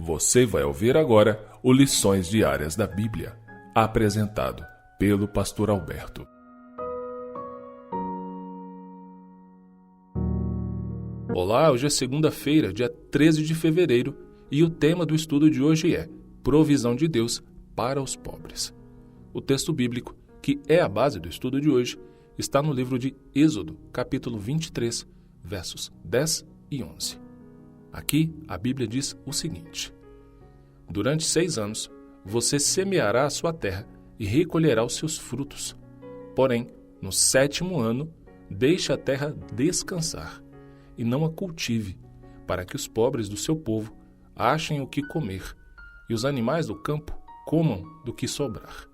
Você vai ouvir agora o Lições Diárias da Bíblia, apresentado pelo Pastor Alberto. Olá, hoje é segunda-feira, dia 13 de fevereiro, e o tema do estudo de hoje é Provisão de Deus para os pobres. O texto bíblico, que é a base do estudo de hoje, está no livro de Êxodo, capítulo 23, versos 10 e 11. Aqui, a Bíblia diz o seguinte: durante 6 anos, você semeará a sua terra e recolherá os seus frutos. Porém, no 7º ano, deixe a terra descansar e não a cultive, para que os pobres do seu povo achem o que comer e os animais do campo comam do que sobrar.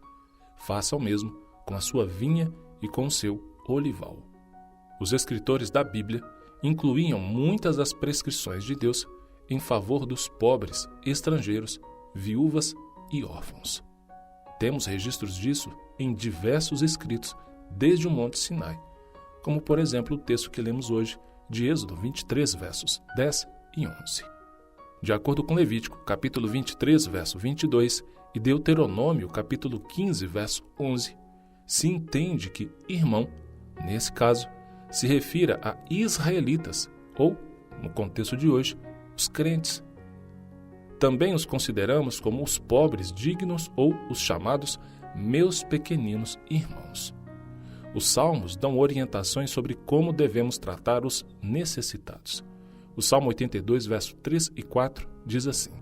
Faça o mesmo com a sua vinha e com o seu olival. Os escritores da Bíblia incluíam muitas das prescrições de Deus em favor dos pobres, estrangeiros, viúvas e órfãos. Temos registros disso em diversos escritos desde o Monte Sinai, como por exemplo o texto que lemos hoje de Êxodo 23, versos 10 e 11. De acordo com Levítico, capítulo 23, verso 22, e Deuteronômio, capítulo 15, verso 11, se entende que irmão, nesse caso, se refira a israelitas, ou, no contexto de hoje, os crentes. Também os consideramos como os pobres dignos ou os chamados meus pequeninos irmãos. Os salmos dão orientações sobre como devemos tratar os necessitados. O Salmo 82, verso 3 e 4 diz assim: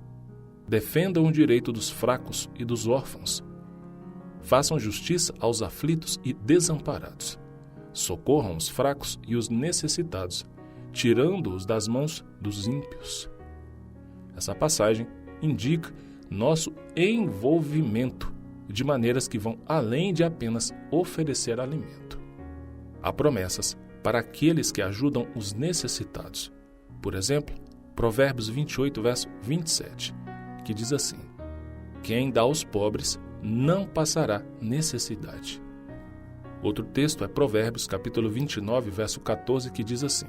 defendam o direito dos fracos e dos órfãos. Façam justiça aos aflitos e desamparados. Socorram os fracos e os necessitados, tirando-os das mãos dos ímpios. Essa passagem indica nosso envolvimento de maneiras que vão além de apenas oferecer alimento. Há promessas para aqueles que ajudam os necessitados. Por exemplo, Provérbios 28, verso 27, que diz assim: quem dá aos pobres não passará necessidade. Outro texto é Provérbios, capítulo 29, verso 14, que diz assim: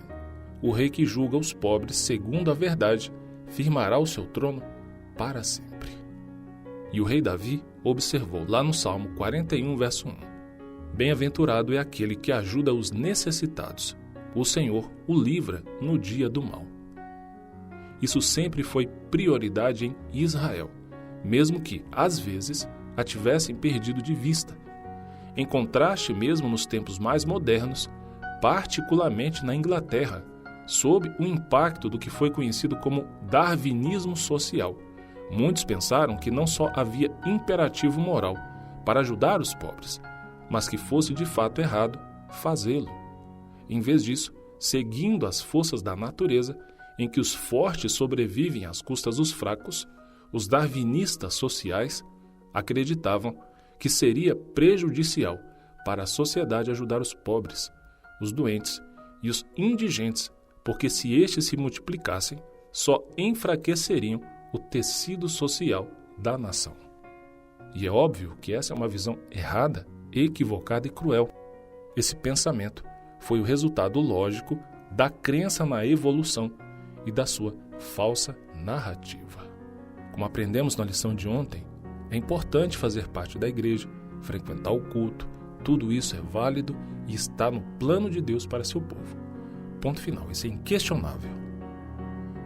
o rei que julga os pobres segundo a verdade firmará o seu trono para sempre. E o rei Davi observou lá no Salmo 41, verso 1: bem-aventurado é aquele que ajuda os necessitados. O Senhor o livra no dia do mal. Isso sempre foi prioridade em Israel, mesmo que, às vezes, a tivessem perdido de vista. Em contraste, mesmo nos tempos mais modernos, particularmente na Inglaterra, sob o impacto do que foi conhecido como darwinismo social, muitos pensaram que não só havia imperativo moral para ajudar os pobres, mas que fosse de fato errado fazê-lo. Em vez disso, seguindo as forças da natureza, em que os fortes sobrevivem às custas dos fracos, os darwinistas sociais acreditavam que seria prejudicial para a sociedade ajudar os pobres, os doentes e os indigentes, porque se estes se multiplicassem, só enfraqueceriam o tecido social da nação. E é óbvio que essa é uma visão errada, equivocada e cruel. Esse pensamento foi o resultado lógico da crença na evolução e da sua falsa narrativa. Como aprendemos na lição de ontem, é importante fazer parte da igreja, frequentar o culto. Tudo isso é válido e está no plano de Deus para seu povo. Ponto final, isso é inquestionável.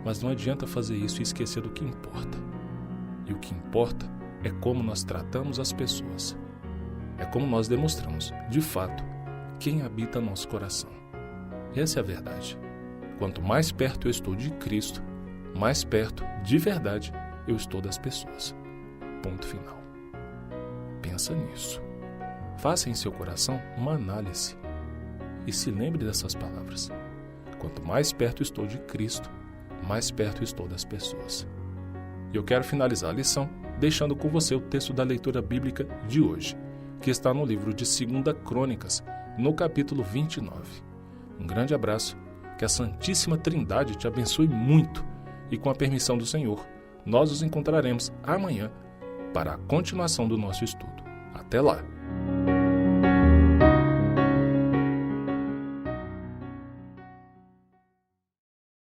Mas não adianta fazer isso e esquecer do que importa. E o que importa é como nós tratamos as pessoas. É como nós demonstramos, de fato, quem habita nosso coração. Essa é a verdade. Quanto mais perto eu estou de Cristo, mais perto, de verdade, eu estou das pessoas. Ponto final. Pensa nisso. Faça em seu coração uma análise e se lembre dessas palavras. Quanto mais perto estou de Cristo, mais perto estou das pessoas. E eu quero finalizar a lição deixando com você o texto da leitura bíblica de hoje, que está no livro de 2 Crônicas, no capítulo 29. Um grande abraço, que a Santíssima Trindade te abençoe muito e com a permissão do Senhor, nós nos encontraremos amanhã para a continuação do nosso estudo. Até lá!